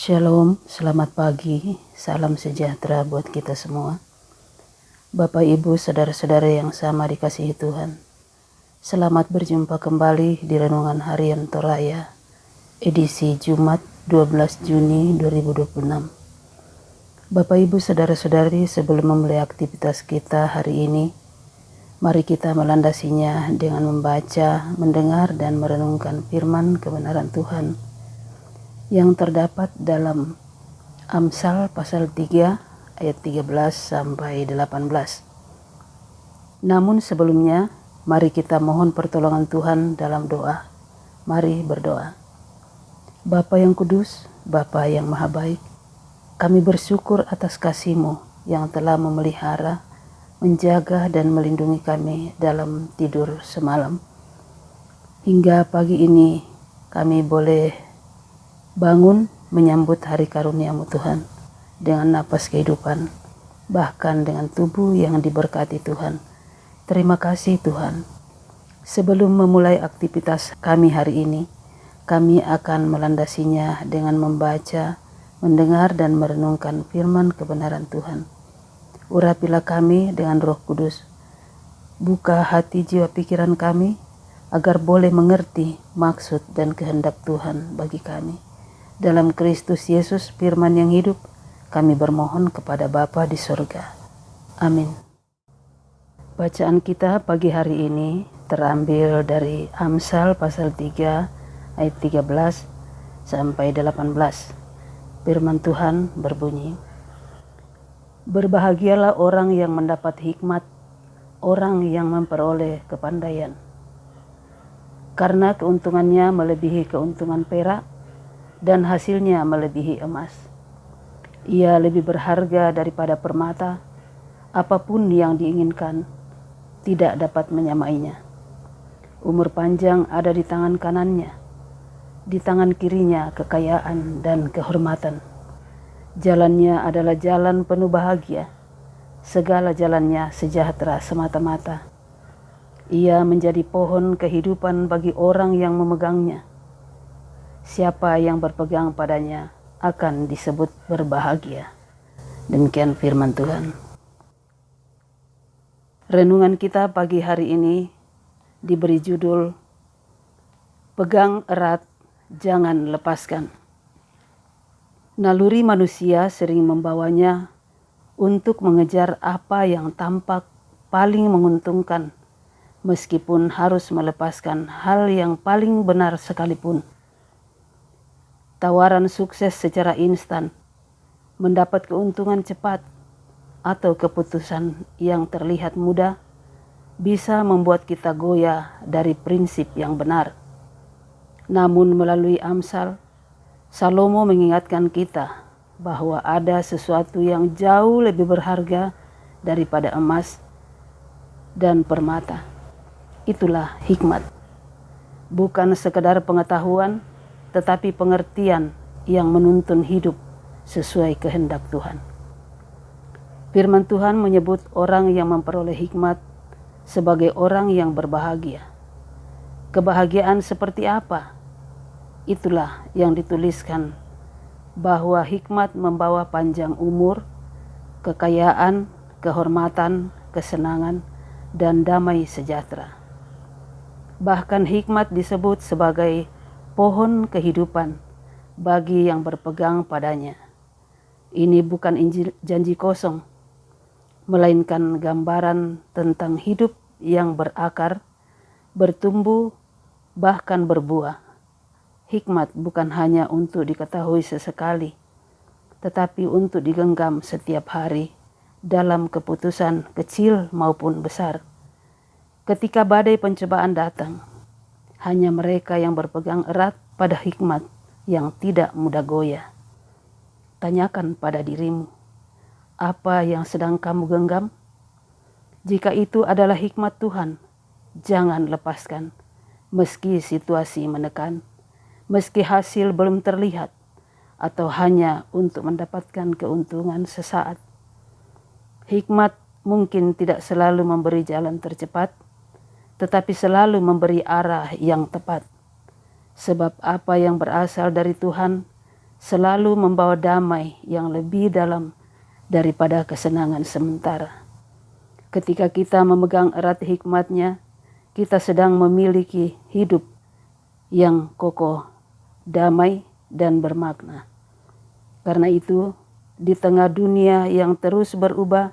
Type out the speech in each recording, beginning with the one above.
Shalom, selamat pagi, salam sejahtera buat kita semua. Bapak, Ibu, saudara-saudara yang sama dikasihi Tuhan. Selamat berjumpa kembali di Renungan Harian Toraya, edisi Jumat 12 Juni 2026. Bapak, Ibu, saudara-saudari, sebelum memulai aktivitas kita hari ini, mari kita melandasinya dengan membaca, mendengar, dan merenungkan firman kebenaran Tuhan yang terdapat dalam Amsal pasal 3 ayat 13 sampai 18. Namun sebelumnya, mari kita mohon pertolongan Tuhan dalam doa. Mari berdoa. Bapa yang kudus, Bapa yang maha baik, kami bersyukur atas kasih-Mu yang telah memelihara, menjaga dan melindungi kami dalam tidur semalam. Hingga pagi ini kami boleh bangun menyambut hari karunia-Mu Tuhan dengan napas kehidupan, bahkan dengan tubuh yang diberkati Tuhan. Terima kasih Tuhan. Sebelum memulai aktivitas kami hari ini, kami akan melandasinya dengan membaca, mendengar dan merenungkan firman kebenaran Tuhan. Urapilah kami dengan Roh Kudus. Buka hati jiwa pikiran kami agar boleh mengerti maksud dan kehendak Tuhan bagi kami. Dalam Kristus Yesus firman yang hidup, kami bermohon kepada Bapa di surga. Amin. Bacaan kita pagi hari ini terambil dari Amsal pasal 3 ayat 13 sampai 18. Firman Tuhan berbunyi, "Berbahagialah orang yang mendapat hikmat, orang yang memperoleh kepandaian. Karena keuntungannya melebihi keuntungan perak, dan hasilnya melebihi emas. Ia lebih berharga daripada permata, apapun yang diinginkan tidak dapat menyamainya. Umur panjang ada di tangan kanannya, di tangan kirinya kekayaan dan kehormatan. Jalannya adalah jalan penuh bahagia, segala jalannya sejahtera semata-mata. Ia menjadi pohon kehidupan bagi orang yang memegangnya. Siapa yang berpegang padanya akan disebut berbahagia." Demikian firman Tuhan. Renungan kita pagi hari ini diberi judul "Pegang erat, jangan lepaskan". Naluri manusia sering membawanya untuk mengejar apa yang tampak paling menguntungkan, meskipun harus melepaskan hal yang paling benar sekalipun. Tawaran sukses secara instan, mendapat keuntungan cepat, atau keputusan yang terlihat mudah bisa membuat kita goyah dari prinsip yang benar. Namun melalui Amsal, Salomo mengingatkan kita bahwa ada sesuatu yang jauh lebih berharga daripada emas dan permata. Itulah hikmat. Bukan sekedar pengetahuan, tetapi pengertian yang menuntun hidup sesuai kehendak Tuhan. Firman Tuhan menyebut orang yang memperoleh hikmat sebagai orang yang berbahagia. Kebahagiaan seperti apa? Itulah yang dituliskan, bahwa hikmat membawa panjang umur, kekayaan, kehormatan, kesenangan, dan damai sejahtera. Bahkan hikmat disebut sebagai pohon kehidupan bagi yang berpegang padanya. Ini bukan janji kosong, melainkan gambaran tentang hidup yang berakar, bertumbuh, bahkan berbuah. Hikmat bukan hanya untuk diketahui sesekali, tetapi untuk digenggam setiap hari dalam keputusan kecil maupun besar. Ketika badai pencobaan datang, hanya mereka yang berpegang erat pada hikmat yang tidak mudah goyah. Tanyakan pada dirimu, apa yang sedang kamu genggam? Jika itu adalah hikmat Tuhan, jangan lepaskan, meski situasi menekan, meski hasil belum terlihat, atau hanya untuk mendapatkan keuntungan sesaat. Hikmat mungkin tidak selalu memberi jalan tercepat, tetapi selalu memberi arah yang tepat. Sebab apa yang berasal dari Tuhan selalu membawa damai yang lebih dalam daripada kesenangan sementara. Ketika kita memegang erat hikmat-Nya, kita sedang memiliki hidup yang kokoh, damai, dan bermakna. Karena itu, di tengah dunia yang terus berubah,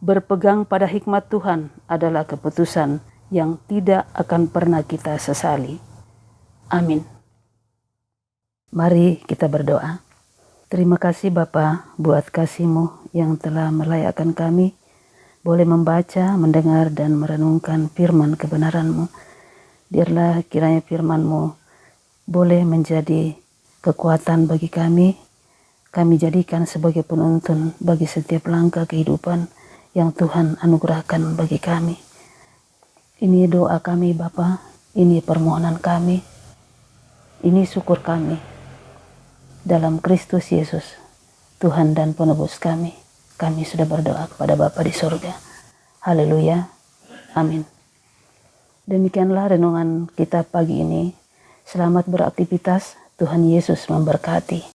berpegang pada hikmat Tuhan adalah keputusan yang tidak akan pernah kita sesali. Amin. Mari kita berdoa. Terima kasih Bapa buat kasih-Mu yang telah melayakkan kami boleh membaca, mendengar, dan merenungkan firman kebenaran-Mu. Biarlah kiranya firman-Mu boleh menjadi kekuatan bagi kami jadikan sebagai penuntun bagi setiap langkah kehidupan yang Tuhan anugerahkan bagi kami. Ini doa kami Bapa, ini permohonan kami, ini syukur kami. Dalam Kristus Yesus, Tuhan dan penebus kami sudah berdoa kepada Bapa di surga. Haleluya, amin. Demikianlah renungan kita pagi ini. Selamat beraktivitas, Tuhan Yesus memberkati.